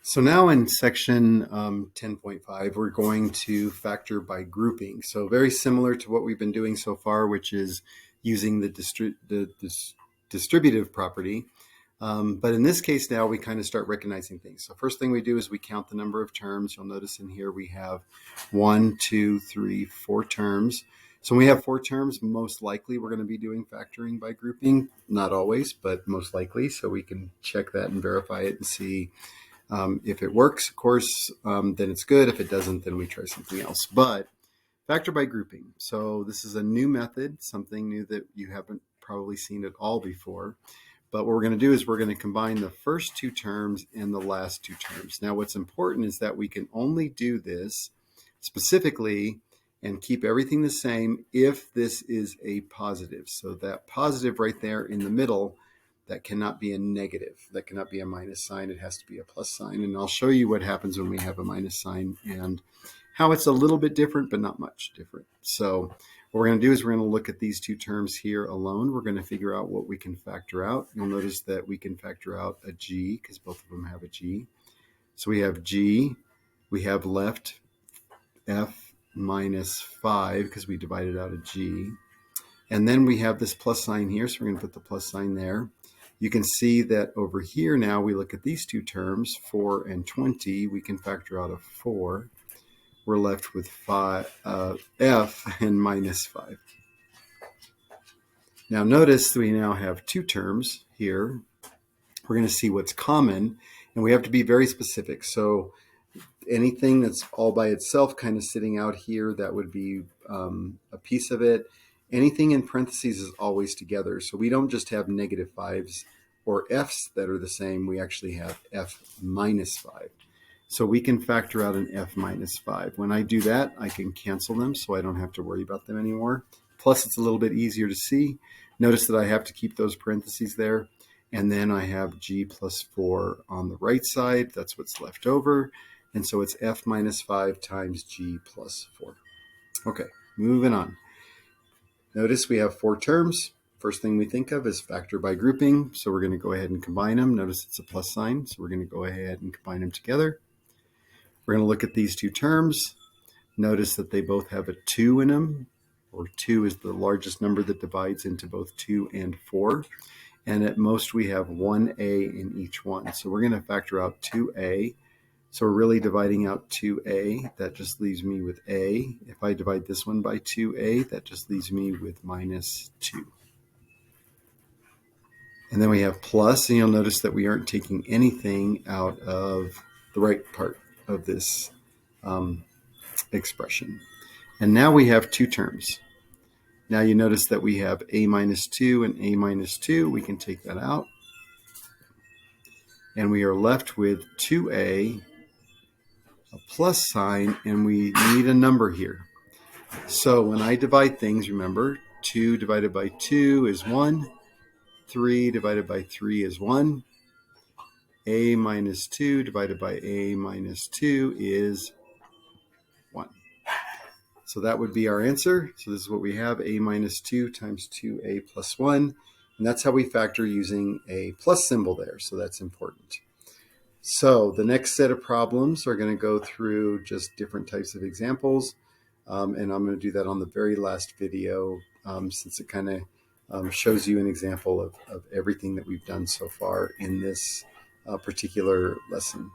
So now in section 10.5, we're going to factor by grouping. So very similar to what we've been doing so far, which is using the distributive property. But in this case now, we kind of start recognizing things. So first thing we do is we count the number of terms. You'll notice in here we have 1, 2, 3, 4 terms. So when we have 4 terms, most likely we're going to be doing factoring by grouping. Not always, but most likely. So we can check that and verify it and see if it works, of course, then it's good. If it doesn't, then we try something else. But factor by grouping. So this is a new method, something new that you haven't probably seen at all before. But what we're going to do is we're going to combine the first 2 terms and the last 2 terms. Now, what's important is that we can only do this specifically and keep everything the same if this is a positive. So that positive right there in the middle, that cannot be a negative. That cannot be a minus sign. It has to be a plus sign. And I'll show you what happens when we have a minus sign and how it's a little bit different, but not much different. So what we're going to do is we're going to look at these 2 terms here alone. We're going to figure out what we can factor out. You'll notice that we can factor out a g because both of them have a g. So we have g. We have left f minus 5 because we divided out a g. And then we have this plus sign here, so we're going to put the plus sign there. You can see that over here now we look at these 2 terms, 4 and 20. We can factor out a 4. We're left with f and minus 5. Now notice we now have 2 terms here. We're going to see what's common, and we have to be very specific. So anything that's all by itself kind of sitting out here, that would be a piece of it. Anything in parentheses is always together. So we don't just have negative 5s or f's that are the same. We actually have f minus 5. So we can factor out an f minus 5. When I do that, I can cancel them so I don't have to worry about them anymore. Plus, it's a little bit easier to see. Notice that I have to keep those parentheses there. And then I have g plus 4 on the right side. That's what's left over. And so it's f minus 5 times g plus 4. Okay, moving on. Notice we have 4 terms. First thing we think of is factor by grouping. So we're going to go ahead and combine them. Notice it's a plus sign. So we're going to go ahead and combine them together. We're going to look at these 2 terms. Notice that they both have a 2 in them, or 2 is the largest number that divides into both 2 and 4. And at most we have 1a in each one. So we're going to factor out 2a. So we're really dividing out 2a. That just leaves me with a. If I divide this one by 2a, that just leaves me with minus 2. And then we have plus, and you'll notice that we aren't taking anything out of the right part of this expression. And now we have 2 terms. Now you notice that we have a minus 2 and a minus 2. We can take that out. And we are left with 2a, a plus sign, and we need a number here. So when I divide things, remember, 2 divided by 2 is 1. 3 divided by 3 is 1. A minus 2 divided by a minus 2 is 1. So that would be our answer. So this is what we have, a minus 2 times 2a plus 1. And that's how we factor using a plus symbol there. So that's important. So the next set of problems are going to go through just different types of examples. And I'm going to do that on the very last video since it kind of shows you an example of everything that we've done so far in this particular lesson.